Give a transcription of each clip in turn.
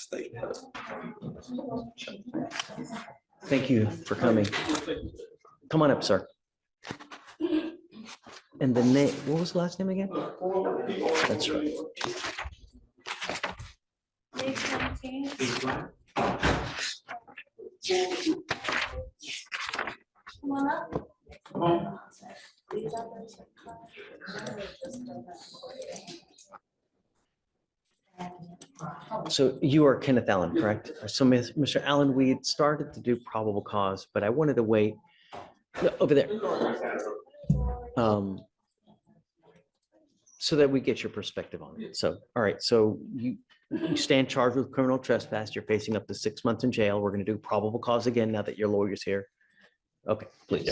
state. Thank you for coming. Come on up, sir. And the name, what was the last name again? That's right. Come on up. So you are Kenneth Allen, correct? So Mr. Allen, we had started to do probable cause, but I wanted to wait over there. So that we get your perspective on it. So, all right, so you stand charged with criminal trespass. You're facing up to 6 months in jail. We're going to do probable cause again now that your lawyer's here. Okay, please.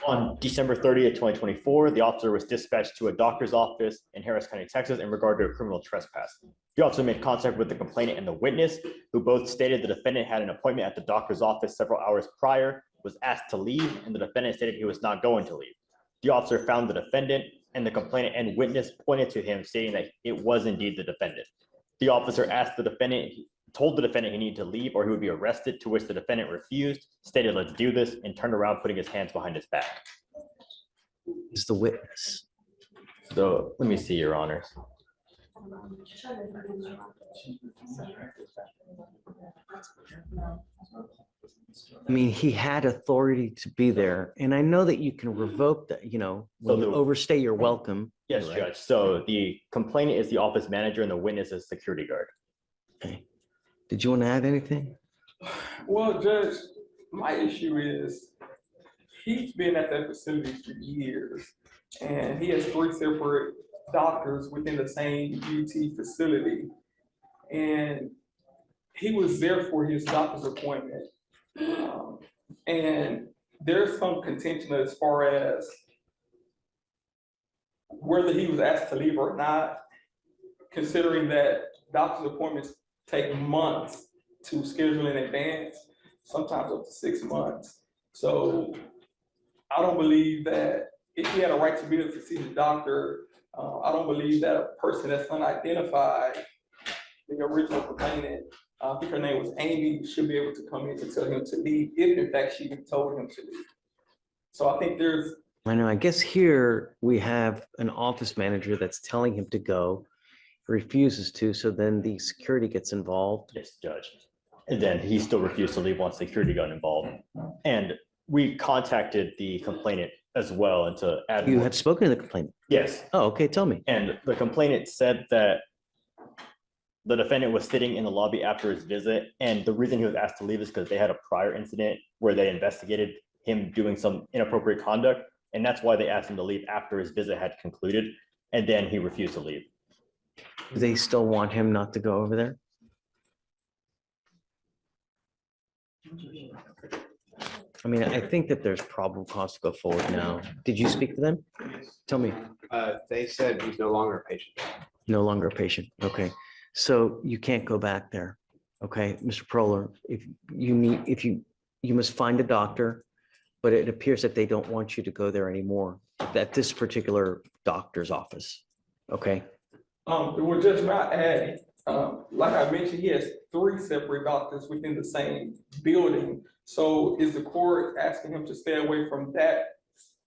On December 30th, 2024, the officer was dispatched to a doctor's office in Harris County, Texas, in regard to a criminal trespass. The officer made contact with the complainant and the witness, who both stated the defendant had an appointment at the doctor's office several hours prior, was asked to leave, and the defendant stated he was not going to leave. The officer found the defendant, and the complainant and witness pointed to him, stating that it was indeed the defendant. The officer told the defendant he needed to leave or he would be arrested, to which the defendant refused, stated, "Let's do this," and turned around, putting his hands behind his back. Is the witness. So let me see, Your Honors. I mean, he had authority to be there, and I know that you can revoke that, you know, when you overstay your welcome. Yes, right? Judge. So the complainant is the office manager and the witness is security guard. Okay. Did you want to add anything? Well, Judge, my issue is he's been at that facility for years, and he has 3 separate doctors within the same UT facility. And he was there for his doctor's appointment. And there's some contention as far as whether he was asked to leave or not, considering that doctor's appointments take months to schedule in advance, sometimes up to 6 months. So I don't believe that if he had a right to be there to see the doctor, I don't believe that a person that's unidentified, the original complainant, I think her name was Amy, should be able to come in to tell him to leave, if in fact she even told him to leave. So I think there's. I know, I guess here we have an office manager that's telling him to go, refuses to, so then the security gets involved. Yes, Judge. And then he still refused to leave once security got involved. And we contacted the complainant as well, and to add. You have spoken to the complainant? Yes. Oh, okay, tell me. And the complainant said that the defendant was sitting in the lobby after his visit, and the reason he was asked to leave is because they had a prior incident where they investigated him doing some inappropriate conduct, and that's why they asked him to leave after his visit had concluded, and then he refused to leave. Do they still want him not to go over there? I mean, I think that there's probable cause to go forward now. Did you speak to them? Tell me. They said he's no longer a patient. No longer a patient. Okay. So you can't go back there. Okay, Mr. Proler, you must find a doctor, but it appears that they don't want you to go there anymore, at this particular doctor's office. Okay. Well, Judge, not add, like I mentioned, he has 3 separate doctors within the same building. So is the court asking him to stay away from that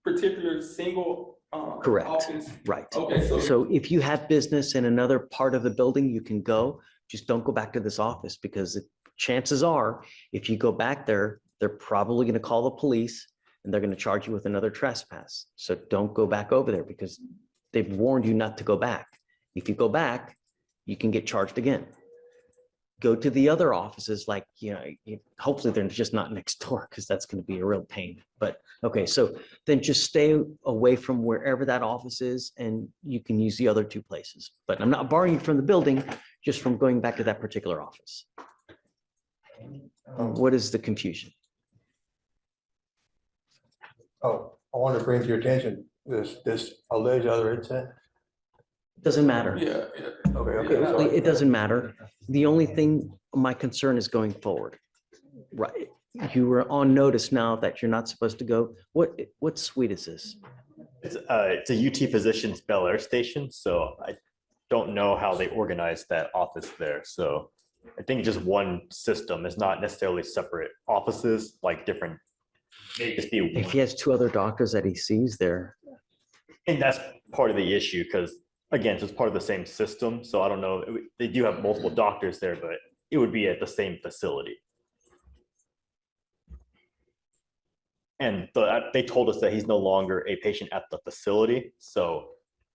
particular single Correct. office? Right. Okay, So if you have business in another part of the building, you can go, just don't go back to this office, because the chances are, if you go back there, they're probably going to call the police and they're going to charge you with another trespass. So don't go back over there, because they've warned you not to go back. If you go back, you can get charged again. Go to the other offices, like, hopefully they're just not next door, because that's going to be a real pain. But okay, so then just stay away from wherever that office is, and you can use the other 2 places. But I'm not barring you from the building, just from going back to that particular office. What is the confusion? Oh, I want to bring to your attention this alleged other incident. Doesn't matter. Yeah. Okay. It doesn't matter. The only thing, my concern is going forward. Right. You were on notice now that you're not supposed to go. What suite is this? It's a UT Physicians Bel Air station, so I don't know how they organized that office there. So I think it's just one system. It's not necessarily separate offices, like different. Maybe just be If he has two other doctors that he sees there, and that's part of the issue because again, it's part of the same system. So I don't know. They do have multiple doctors there, but it would be at the same facility. And they told us that he's no longer a patient at the facility. So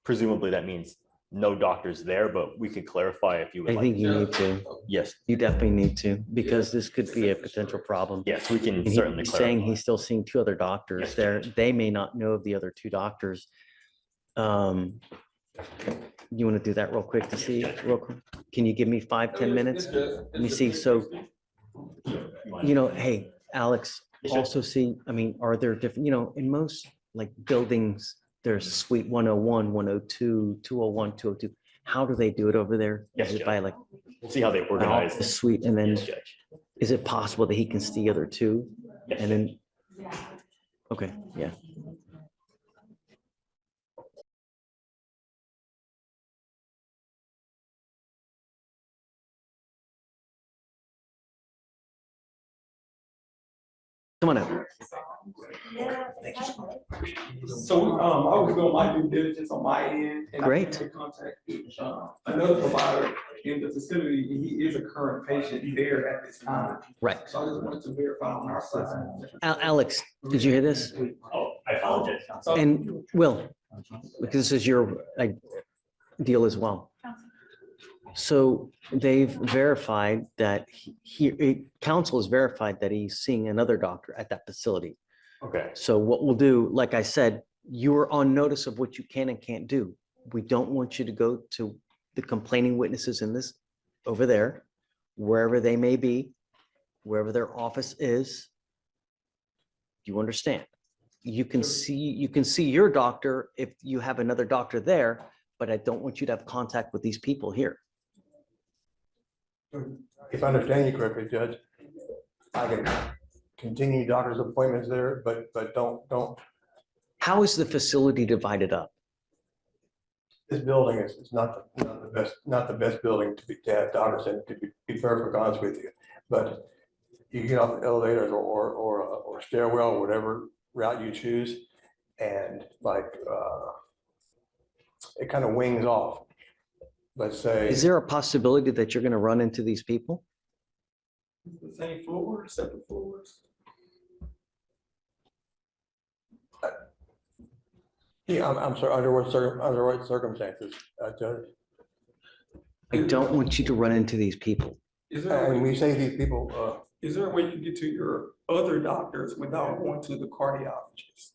presumably that means no doctors there, but we could clarify if you would I like. think you need to. Yes, You definitely need to, because this could be a potential problem. yes, we can And certainly he's saying clarify. he's still seeing two other doctors Yes, there. They may not know of the other two doctors. You want to do that real quick to see, real quick? Can you give me 5-10 minutes? Let me see. So, hey, Alex, also see, are there different, in most like buildings, there's suite 101, 102, 201, 202. How do they do it over there? Yes, Is it Judge. by like We'll see how they the organize. suite, and then Yes, Judge. is it possible that he can see the other two? Yes, And then, okay, yeah. Come on out. So, I was doing my due diligence on my end. And I Great. came in contact with, another provider in the facility. He is a current patient there at this time. Right. So I just wanted to verify on our side. Alex, did you hear this? Oh, I apologize. And Will, because this is your deal as well. So they've verified that council has verified that he's seeing another doctor at that facility. Okay, So what we'll do, like I said, you are on notice of what you can and can't do. We don't want you to go to the complaining witnesses in this over there, wherever they may be, wherever their office is. You understand? You can see your doctor if you have another doctor there, but I don't want you to have contact with these people here. If I understand you correctly, Judge, I can continue doctor's appointments there, but don't, How is the facility divided up? this building is not the best building to have doctors in, to be perfectly honest with you. But you get off the elevators or stairwell, whatever route you choose, and it kind of wings off. Let's say. Is there a possibility that you're going to run into these people? The same floor, separate floors. Yeah, I'm sorry, under what circumstances, Judge? I don't want you to run into these people. Is there, a And way- we say these people, is there a way you can get to your other doctors without going to the cardiologist?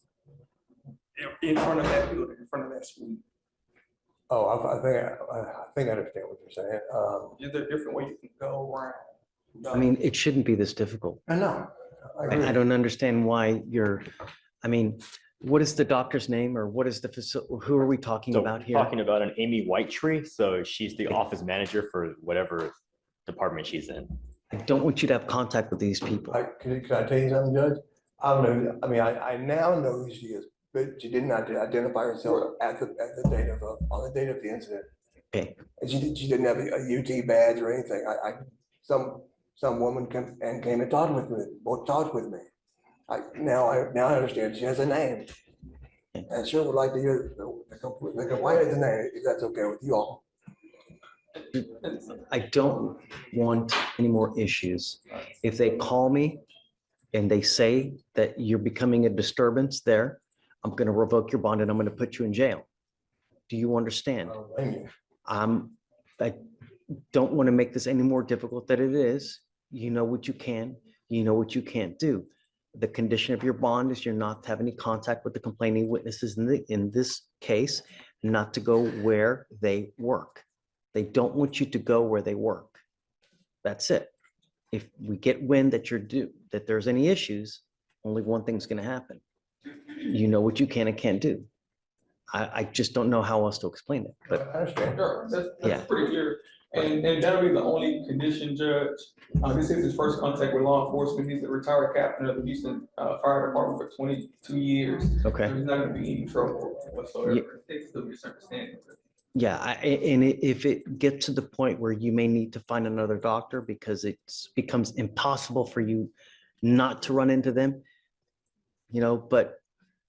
In front of that building, in front of that suite? I think I understand what you're saying. Is there a different way you can go around? I mean, it shouldn't be this difficult. I know. I agree. I don't understand why what is the doctor's name, or what is the facility? Who are we talking so about we're here? talking about an Amy Whitetree. So she's the office manager for whatever department she's in. I don't want you to have contact with these people. Can I tell you something, Judge? I don't know, I now know who she is, but she did not identify herself on the date of the incident. Okay, And she didn't have a UT badge or anything. Some woman came and talked with me. Now I understand she has a name. And sure would like to hear the complaint of the name, if that's okay with you all. I don't want any more issues. If they call me and they say that you're becoming a disturbance there, I'm going to revoke your bond and I'm going to put you in jail. Do you understand? I don't blame you. I don't want to make this any more difficult than it is. You know what you can, you know what you can't do. The condition of your bond is you're not to have any contact with the complaining witnesses in this case, not to go where they work. They don't want you to go where they work. That's it. If we get wind that there's any issues, only one thing's going to happen. You know what you can and can't do. I just don't know how else to explain it, I but understand. Sure, Yeah. that's pretty clear. And that'll be the only condition, Judge. This is his first contact with law enforcement. He's a retired captain of the Houston Fire Department for 22 years. okay. So he's not gonna be in trouble whatsoever. It's still misunderstanding. Yeah, if it gets to the point where you may need to find another doctor because it becomes impossible for you not to run into them, but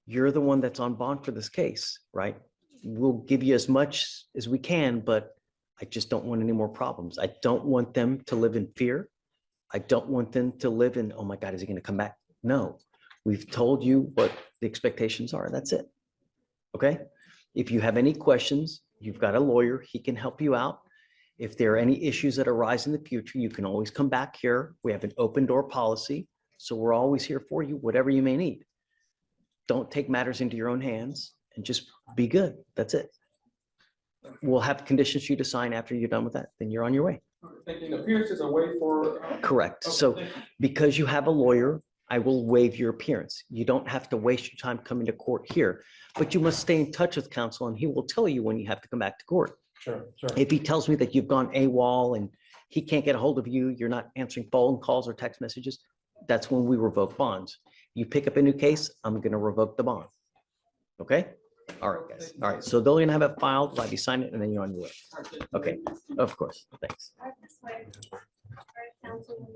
you're the one that's on bond for this case, right? We'll give you as much as we can, but I just don't want any more problems. I don't want them to live in fear. I don't want them to live in, oh my God, is he going to come back? No, we've told you what the expectations are. That's it. Okay? If you have any questions, you've got a lawyer. He can help you out. If there are any issues that arise in the future, you can always come back here. We have an open door policy. So we're always here for you, whatever you may need. Don't take matters into your own hands and just be good. That's it. We'll have conditions for you to sign after you're done with that. Then you're on your way. Thinking appearances are wait for. Correct. Okay, So thank you. because you have a lawyer, I will waive your appearance. You don't have to waste your time coming to court here, but you must stay in touch with counsel and he will tell you when you have to come back to court. Sure, sure. If he tells me that you've gone AWOL and he can't get a hold of you, you're not answering phone calls or text messages, that's when we revoke bonds. You pick up a new case, I'm going to revoke the bond. Okay? All right, guys. All right. So they're going to have it filed, let you sign it, and then you're on your way. Okay. Of course. Thanks. All right, this way. All right, council.